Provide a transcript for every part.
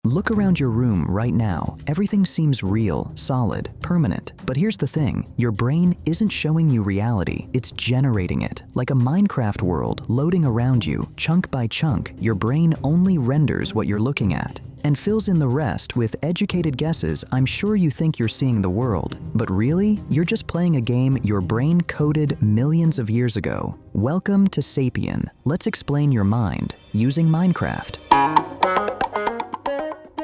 Look around your room right now. Everything seems real, solid, permanent. But here's the thing, your brain isn't showing you reality, it's generating it. Like a Minecraft world loading around you, chunk by chunk, your brain only renders what you're looking at and fills in the rest with educated guesses. I'm sure you think you're seeing the world, but really, you're just playing a game your brain coded millions of years ago. Welcome to SAPIEN. Let's explain your mind using Minecraft.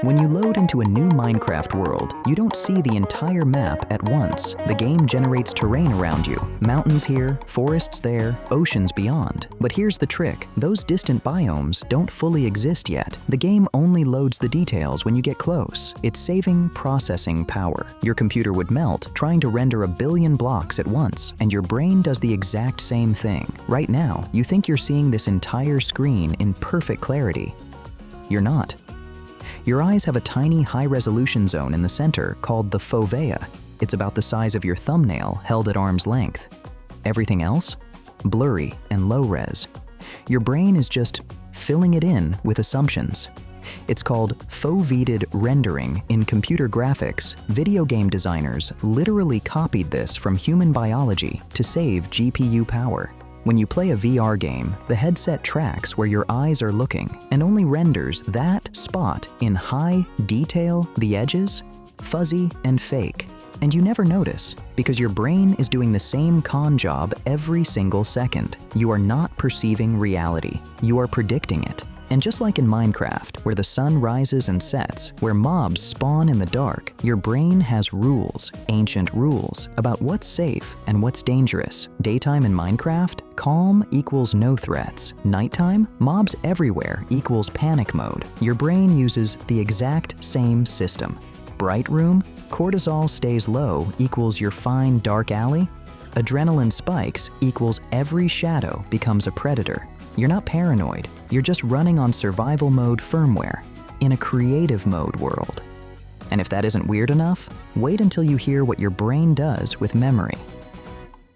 When you load into a new Minecraft world, you don't see the entire map at once. The game generates terrain around you. Mountains here, forests there, oceans beyond. But here's the trick. Those distant biomes don't fully exist yet. The game only loads the details when you get close. It's saving processing power. Your computer would melt trying to render a billion blocks at once, and your brain does the exact same thing. Right now, you think you're seeing this entire screen in perfect clarity. You're not. Your eyes have a tiny high-resolution zone in the center called the fovea. It's about the size of your thumbnail held at arm's length. Everything else? Blurry and low-res. Your brain is just filling it in with assumptions. It's called foveated rendering in computer graphics. Video game designers literally copied this from human biology to save GPU power. When you play a VR game, the headset tracks where your eyes are looking and only renders that spot in high detail, the edges, fuzzy and fake. And you never notice because your brain is doing the same con job every single second. You are not perceiving reality, you are predicting it. And just like in Minecraft, where the sun rises and sets, where mobs spawn in the dark, your brain has rules, ancient rules, about what's safe and what's dangerous. Daytime in Minecraft, calm equals no threats. Nighttime, mobs everywhere equals panic mode. Your brain uses the exact same system. Bright room, cortisol stays low equals your fine dark alley. Adrenaline spikes equals every shadow becomes a predator. You're not paranoid, you're just running on survival mode firmware in a creative mode world. And if that isn't weird enough, wait until you hear what your brain does with memory.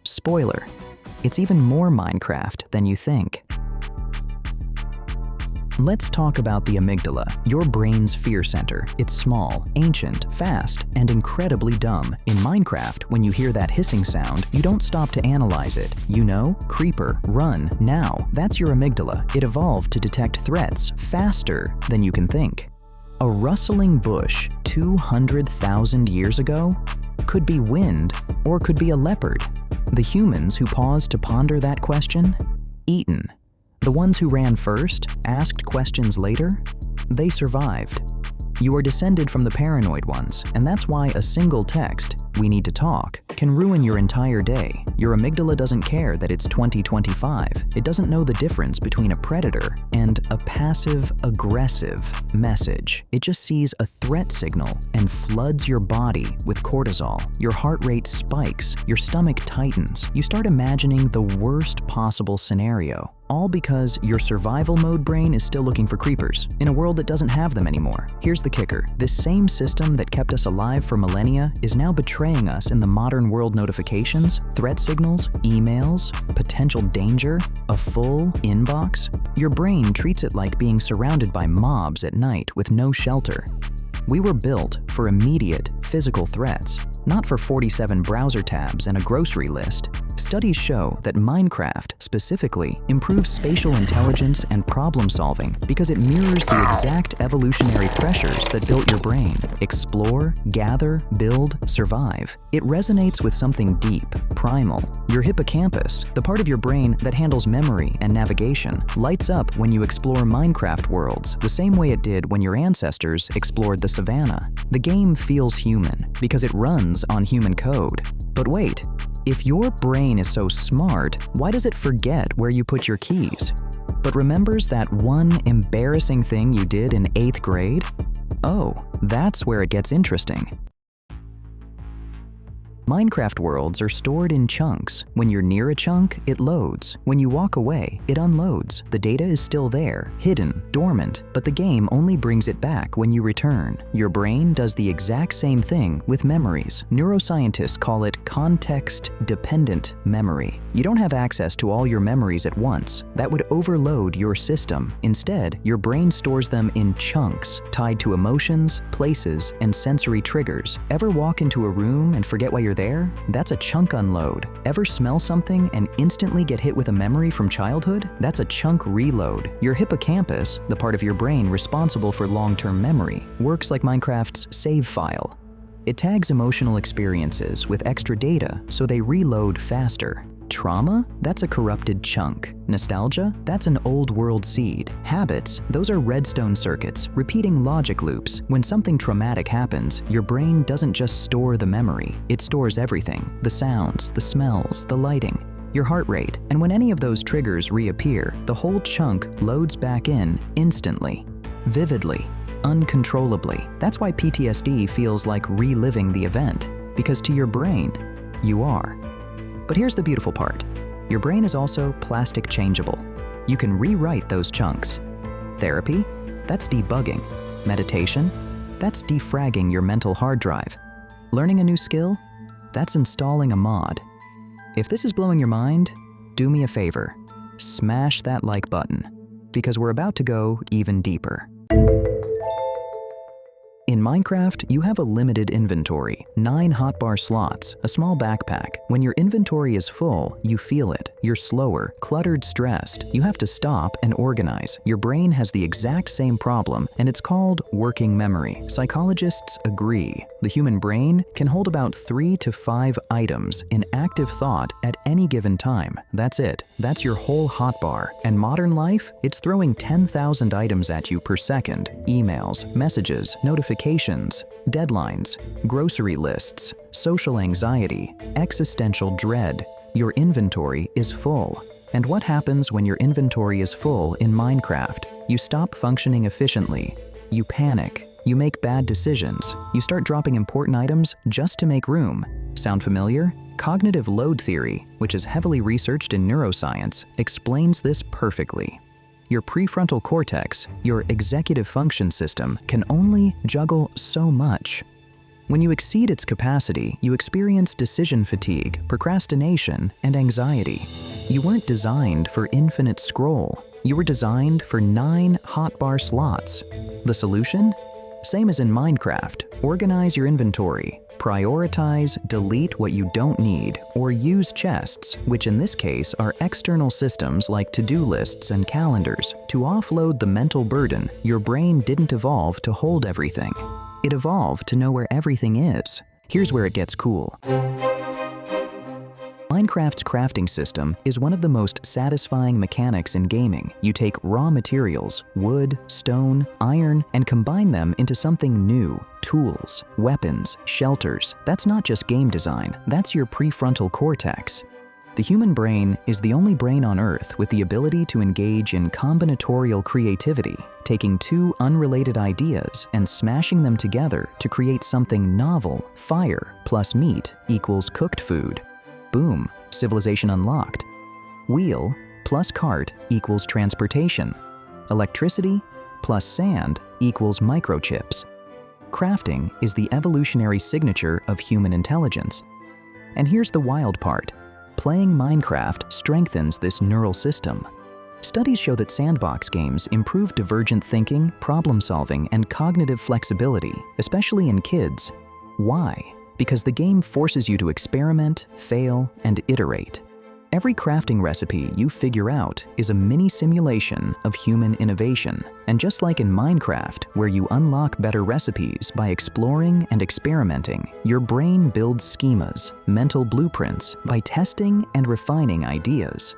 Spoiler, it's even more Minecraft than you think. Let's talk about the amygdala, your brain's fear center. It's small, ancient, fast, and incredibly dumb. In Minecraft, when you hear that hissing sound, you don't stop to analyze it. You know, creeper, run, now. That's your amygdala. It evolved to detect threats faster than you can think. A rustling bush 200,000 years ago could be wind or could be a leopard. The humans who paused to ponder that question? Eaten. The ones who ran first, asked questions later, they survived. You are descended from the paranoid ones, and that's why a single text, "we need to talk," can ruin your entire day. Your amygdala doesn't care that it's 2025. It doesn't know the difference between a predator and a passive-aggressive message. It just sees a threat signal and floods your body with cortisol. Your heart rate spikes, your stomach tightens. You start imagining the worst possible scenario. All because your survival mode brain is still looking for creepers in a world that doesn't have them anymore. Here's the kicker. This same system that kept us alive for millennia is now betraying us in the modern world. Notifications, threat signals, emails, potential danger, a full inbox. Your brain treats it like being surrounded by mobs at night with no shelter. We were built for immediate physical threats, not for 47 browser tabs and a grocery list. Studies show that Minecraft, specifically, improves spatial intelligence and problem solving because it mirrors the exact evolutionary pressures that built your brain. Explore, gather, build, survive. It resonates with something deep, primal. Your hippocampus, the part of your brain that handles memory and navigation, lights up when you explore Minecraft worlds the same way it did when your ancestors explored the savannah. The game feels human because it runs on human code. But wait, if your brain is so smart, why does it forget where you put your keys, but remembers that one embarrassing thing you did in 8th grade? Oh, that's where it gets interesting. Minecraft worlds are stored in chunks. When you're near a chunk, it loads. When you walk away, it unloads. The data is still there, hidden, dormant, but the game only brings it back when you return. Your brain does the exact same thing with memories. Neuroscientists call it context-dependent memory. You don't have access to all your memories at once. That would overload your system. Instead, your brain stores them in chunks, tied to emotions, places, and sensory triggers. Ever walk into a room and forget why you're there? That's a chunk unload. Ever smell something and instantly get hit with a memory from childhood? That's a chunk reload. Your hippocampus, the part of your brain responsible for long-term memory, works like Minecraft's save file. It tags emotional experiences with extra data so they reload faster. Trauma? That's a corrupted chunk. Nostalgia? That's an old world seed. Habits? Those are redstone circuits, repeating logic loops. When something traumatic happens, your brain doesn't just store the memory, it stores everything. The sounds, the smells, the lighting, your heart rate. And when any of those triggers reappear, the whole chunk loads back in instantly, vividly, uncontrollably. That's why PTSD feels like reliving the event, because to your brain, you are. But here's the beautiful part. Your brain is also plastic changeable. You can rewrite those chunks. Therapy? That's debugging. Meditation? That's defragging your mental hard drive. Learning a new skill? That's installing a mod. If this is blowing your mind, do me a favor. Smash that like button, because we're about to go even deeper. In Minecraft, you have a limited inventory, 9 hotbar slots, a small backpack. When your inventory is full, you feel it. You're slower, cluttered, stressed. You have to stop and organize. Your brain has the exact same problem, and it's called working memory. Psychologists agree. The human brain can hold about 3 to 5 items in active thought at any given time. That's it. That's your whole hotbar. And modern life, it's throwing 10,000 items at you per second. Emails, messages, notifications, deadlines, grocery lists, social anxiety, existential dread. Your inventory is full. And what happens when your inventory is full in Minecraft? You stop functioning efficiently. You panic. You make bad decisions. You start dropping important items just to make room. Sound familiar? Cognitive load theory, which is heavily researched in neuroscience, explains this perfectly. Your prefrontal cortex, your executive function system, can only juggle so much. When you exceed its capacity, you experience decision fatigue, procrastination, and anxiety. You weren't designed for infinite scroll. You were designed for 9 hotbar slots. The solution? Same as in Minecraft. Organize your inventory. Prioritize, delete what you don't need, or use chests, which in this case are external systems like to-do lists and calendars. To offload the mental burden, your brain didn't evolve to hold everything. It evolved to know where everything is. Here's where it gets cool. Minecraft's crafting system is one of the most satisfying mechanics in gaming. You take raw materials, wood, stone, iron, and combine them into something new. Tools, weapons, shelters. That's not just game design, that's your prefrontal cortex. The human brain is the only brain on Earth with the ability to engage in combinatorial creativity, taking 2 unrelated ideas and smashing them together to create something novel. Fire plus meat equals cooked food. Boom, civilization unlocked. Wheel plus cart equals transportation. Electricity plus sand equals microchips. Crafting is the evolutionary signature of human intelligence. And here's the wild part. Playing Minecraft strengthens this neural system. Studies show that sandbox games improve divergent thinking, problem solving, and cognitive flexibility, especially in kids. Why? Because the game forces you to experiment, fail, and iterate. Every crafting recipe you figure out is a mini simulation of human innovation. And just like in Minecraft, where you unlock better recipes by exploring and experimenting, your brain builds schemas, mental blueprints, by testing and refining ideas.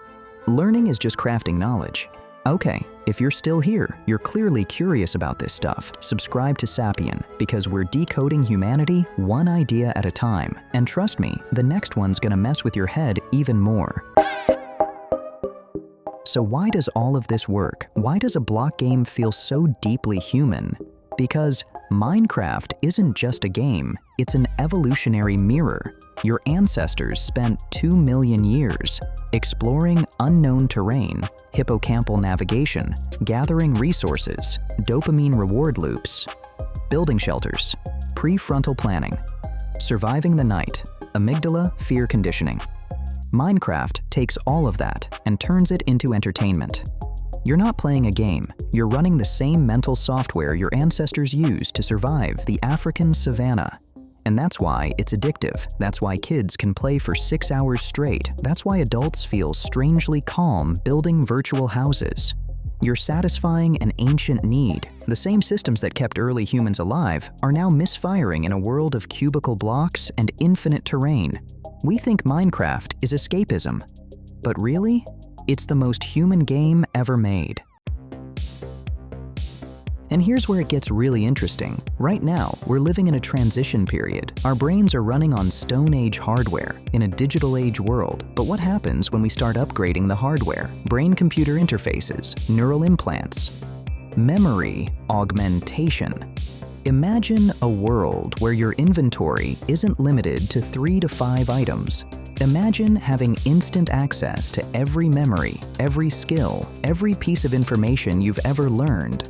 Learning is just crafting knowledge. Okay, if you're still here, you're clearly curious about this stuff. Subscribe to SAPIEN, because we're decoding humanity one idea at a time. And trust me, the next one's gonna mess with your head even more. So why does all of this work? Why does a block game feel so deeply human? Because Minecraft isn't just a game, it's an evolutionary mirror. Your ancestors spent 2 million years exploring unknown terrain, hippocampal navigation, gathering resources, dopamine reward loops, building shelters, prefrontal planning, surviving the night, amygdala fear conditioning. Minecraft takes all of that and turns it into entertainment. You're not playing a game, you're running the same mental software your ancestors used to survive the African savanna. And that's why it's addictive. That's why kids can play for 6 hours straight. That's why adults feel strangely calm building virtual houses. You're satisfying an ancient need. The same systems that kept early humans alive are now misfiring in a world of cubicle blocks and infinite terrain. We think Minecraft is escapism, but really, it's the most human game ever made. And here's where it gets really interesting. Right now, we're living in a transition period. Our brains are running on Stone Age hardware in a digital age world. But what happens when we start upgrading the hardware? Brain-computer interfaces, neural implants, memory augmentation. Imagine a world where your inventory isn't limited to 3 to 5 items. Imagine having instant access to every memory, every skill, every piece of information you've ever learned.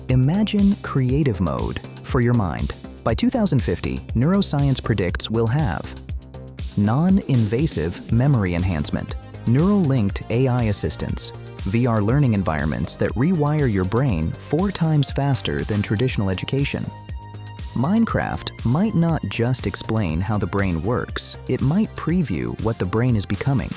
Imagine creative mode for your mind. By 2050, neuroscience predicts we'll have non-invasive memory enhancement, neural-linked AI assistants, VR learning environments that rewire your brain 4 times faster than traditional education. Minecraft might not just explain how the brain works, it might preview what the brain is becoming.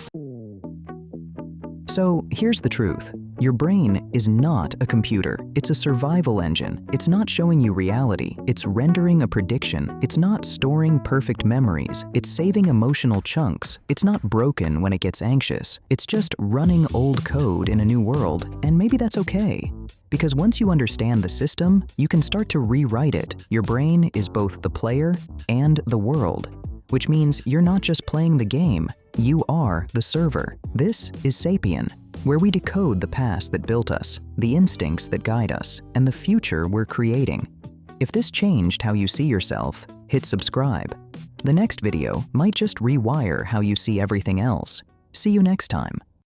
So here's the truth. Your brain is not a computer. It's a survival engine. It's not showing you reality. It's rendering a prediction. It's not storing perfect memories. It's saving emotional chunks. It's not broken when it gets anxious. It's just running old code in a new world, and maybe that's okay. Because once you understand the system, you can start to rewrite it. Your brain is both the player and the world, which means you're not just playing the game, you are the server. This is SAPIEN, where we decode the past that built us, the instincts that guide us, and the future we're creating. If this changed how you see yourself, hit subscribe. The next video might just rewire how you see everything else. See you next time.